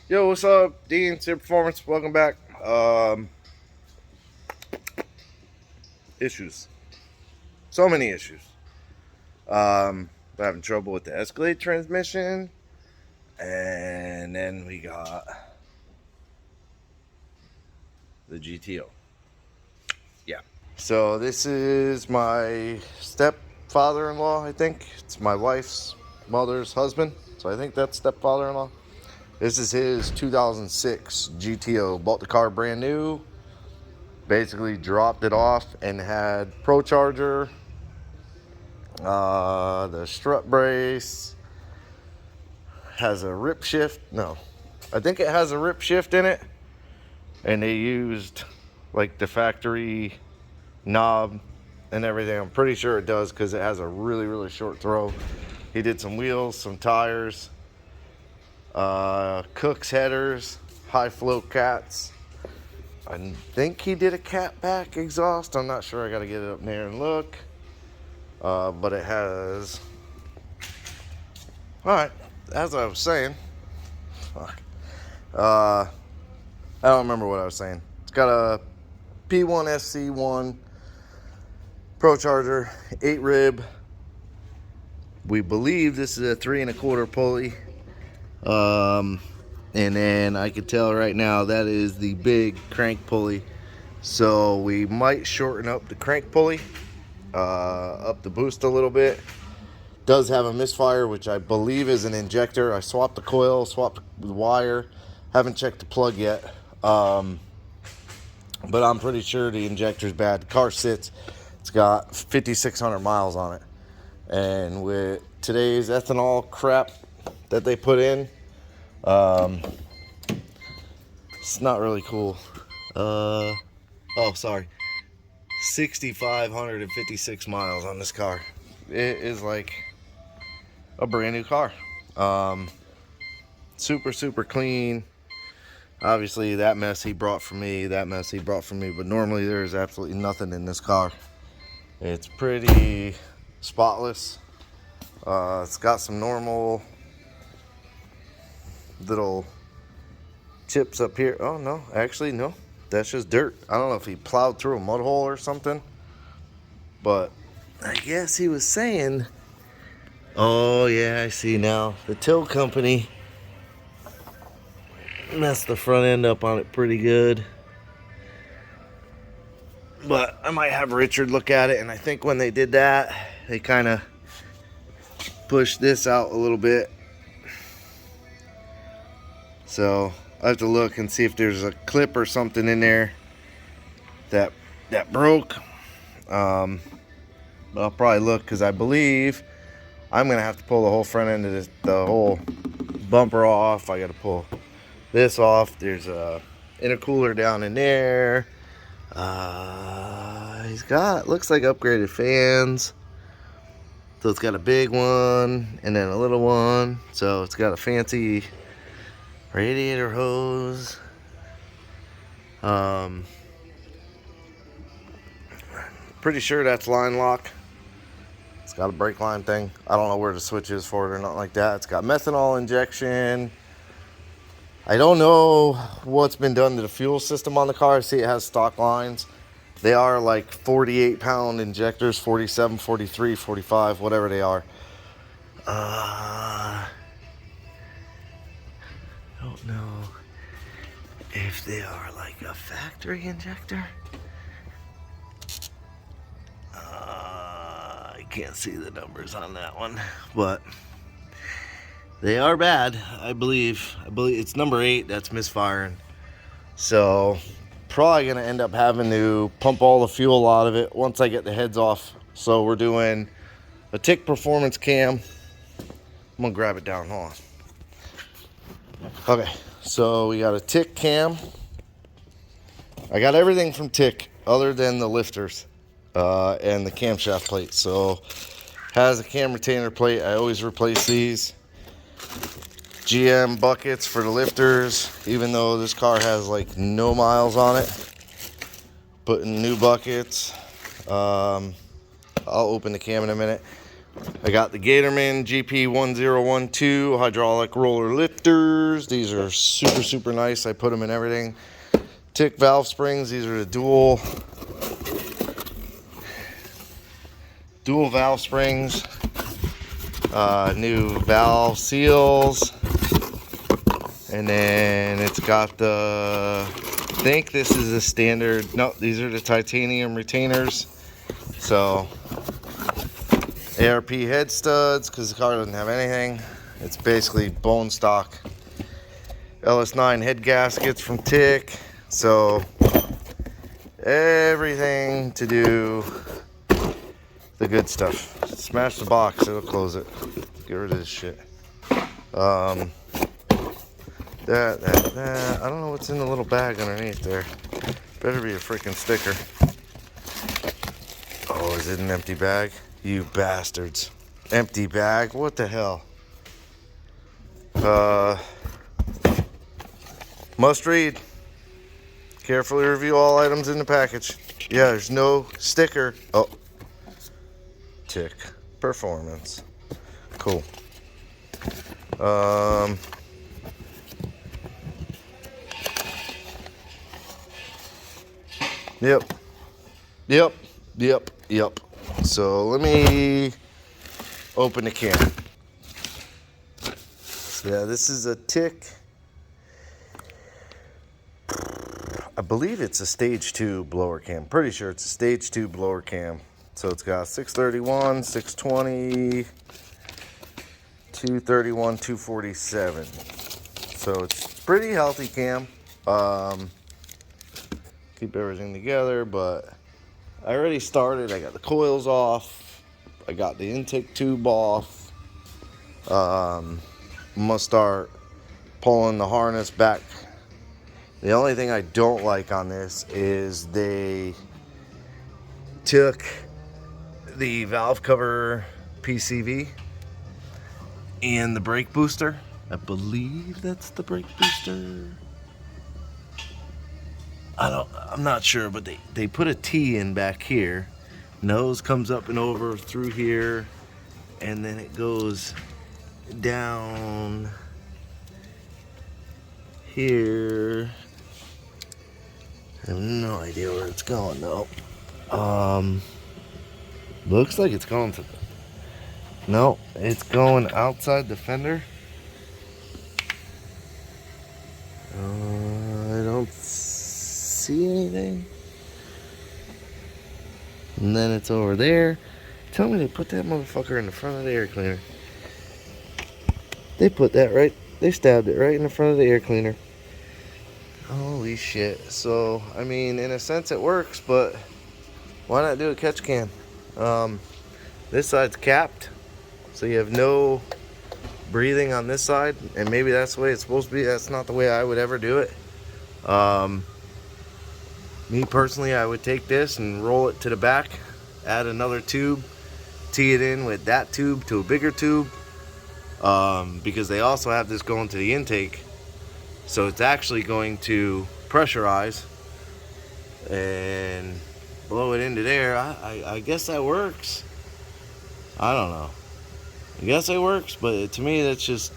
Yo, what's up? Dean, Super Performance. Welcome back. Issues. So many issues. We're having trouble with the Escalade transmission. And then we got the GTO. Yeah. So this is my stepfather-in-law, I think. It's my wife's mother's husband. So I think that's stepfather-in-law. This is his 2006 GTO. Bought the car brand new. Basically dropped it off and had Pro Charger, the strut brace, has a rip shift. No, I think it has a rip shift in it. And they used like the factory knob and everything. I'm pretty sure it does because it has a really, really short throw. He did some wheels, some tires, Cook's headers, high float cats. I think he did a cat back exhaust. I'm not sure. I got to get it up there and look. But it has... Alright, as I was saying... Fuck. I don't remember what I was saying. It's got a P1 SC1 Pro Charger, 8 rib. We believe this is a 3 1/4 pulley. And then I can tell right now that is the big crank pulley. So we might shorten up the crank pulley, up the boost a little bit. Does have a misfire, which I believe is an injector. I swapped the coil, swapped the wire. Haven't checked the plug yet. But I'm pretty sure the injector's bad. The car sits. It's got 5,600 miles on it. And with today's ethanol crap that they put in, it's not really cool. Oh, sorry. 6,556 miles on this car. It is like a brand new car. Super, super clean. Obviously, that mess he brought for me, but normally there's absolutely nothing in this car. It's pretty spotless. It's got some normal little chips up here. Oh no, actually no, that's just dirt. I don't know if he plowed through a mud hole or something, but I guess he was saying, oh yeah, I see now, the tow company messed the front end up on it pretty good. But I might have Richard look at it, and I think when they did that, they kind of pushed this out a little bit. So I have to look and see if there's a clip or something in there that broke. But I'll probably look, because I believe I'm gonna have to pull the whole front end of this, the whole bumper off. I got to pull this off. There's a intercooler down in there. He's got, looks like upgraded fans. So it's got a big one and then a little one. So it's got a fancy radiator hose. Pretty sure that's line lock. It's got a brake line thing. I don't know where the switch is for it or nothing like that. It's got methanol injection. I don't know what's been done to the fuel system on the car. I see it has stock lines. They are like 48-pound injectors, 47, 43, 45, whatever they are. I don't know if they are like a factory injector. I can't see the numbers on that one, but they are bad. I believe it's number 8 that's misfiring. So probably gonna end up having to pump all the fuel out of it once I get the heads off. So we're doing a Tick performance cam. I'm gonna grab it down. Hold on. Okay, so we got a Tick cam. I got everything from Tick other than the lifters and the camshaft plate. So has a cam retainer plate. I always replace these. GM buckets for the lifters, even though this car has like no miles on it. Putting new buckets. I'll open the cam in a minute. I got the Gatorman GP1012 hydraulic roller lifters. These are super, super nice. I put them in everything. Tick valve springs. These are the dual valve springs. New valve seals. And then it's got the, I think this is a standard, no, these are the titanium retainers. So ARP head studs, because the car doesn't have anything. It's basically bone stock. LS9 head gaskets from Tick. So everything to do the good stuff. Smash the box, it'll close it. Get rid of this shit. That. I don't know what's in the little bag underneath there. Better be a freaking sticker. Oh, is it an empty bag? You bastards. Empty bag? What the hell? Must read. Carefully review all items in the package. Yeah, there's no sticker. Oh. Tick. Performance. Cool. Yep. So let me open the can. So yeah, this is a Tick. I believe it's a stage 2 blower cam. Pretty sure it's a stage 2 blower cam. So it's got 631, 620, 231, 247. So it's pretty healthy cam. Keep everything together, but I already started. I got the coils off. I got the intake tube off. I'm gonna start pulling the harness back. The only thing I don't like on this is they took the valve cover PCV and the brake booster. I believe that's the brake booster. I'm not sure, but they put a T in back here. Nose comes up and over through here, and then it goes down here. I have no idea where it's going though. Looks like it's going to no, it's going outside the fender. I don't see anything. And then it's over there. Tell me they put that motherfucker in the front of the air cleaner. They put that right, they stabbed it right in the front of the air cleaner. Holy shit. So, I mean, in a sense it works, but why not do a catch can? This side's capped, so you have no breathing on this side, and maybe that's the way it's supposed to be. That's not the way I would ever do it. Me personally, I would take this and roll it to the back, add another tube, tee it in with that tube to a bigger tube, because they also have this going to the intake, so it's actually going to pressurize and blow it into there. I guess that works. I don't know. I guess it works, but to me that's just,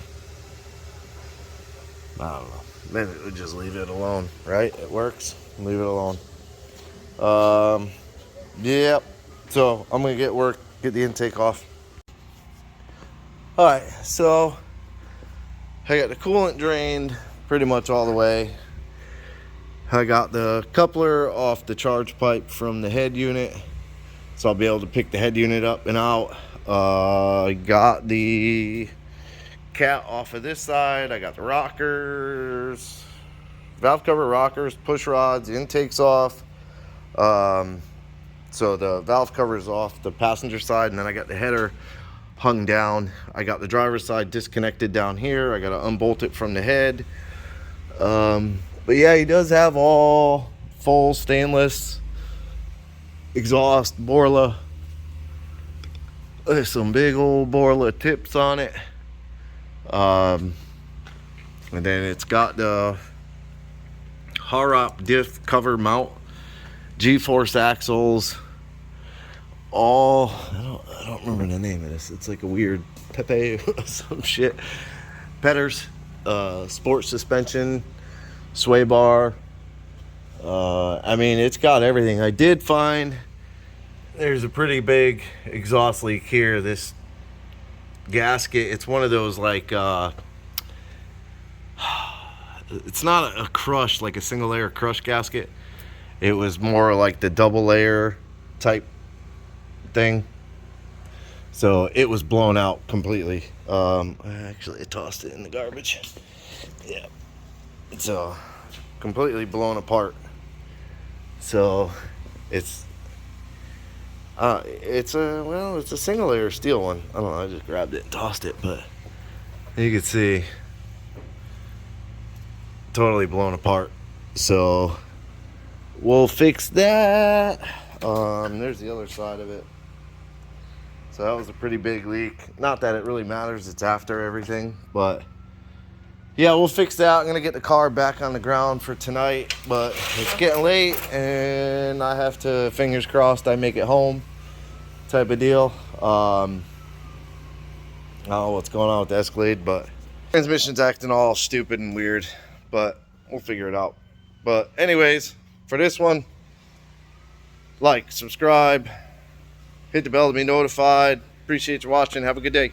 I don't know. Maybe we just leave it alone, right? It works. Leave it alone. Yep. So I'm gonna get the intake off. All right. So I got the coolant drained pretty much all the way. I got the coupler off the charge pipe from the head unit, so I'll be able to pick the head unit up and out. I got the cat off of this side. I got the rockers, valve cover rockers, push rods, the intake's off. So the valve cover is off the passenger side, and then I got the header hung down. I got the driver's side disconnected down here. I got to unbolt it from the head. But yeah, he does have all full stainless exhaust Borla. There's some big old Borla tips on it. And then it's got the Harrop diff cover mount, G-force axles, all, I don't remember the name of this. It's like a weird Pepe some shit. Petters, sport suspension, sway bar. I mean, it's got everything. I did find there's a pretty big exhaust leak here. This gasket, it's one of those like it's not a crush, like a single layer crush gasket. It was more like the double layer type thing. So it was blown out completely. Actually, I tossed it in the garbage. Yeah, it's completely blown apart. So it's a single layer steel one. I don't know, I just grabbed it and tossed it, but you can see totally blown apart. So we'll fix that. There's the other side of it. So that was a pretty big leak. Not that it really matters, it's after everything, but yeah, we'll fix that. I'm gonna get the car back on the ground for tonight, but it's getting late and I have to, fingers crossed, I make it home type of deal. I don't know what's going on with the Escalade, but transmission's acting all stupid and weird, but we'll figure it out. But anyways, for this one, like, subscribe, hit the bell to be notified. Appreciate you watching. Have a good day.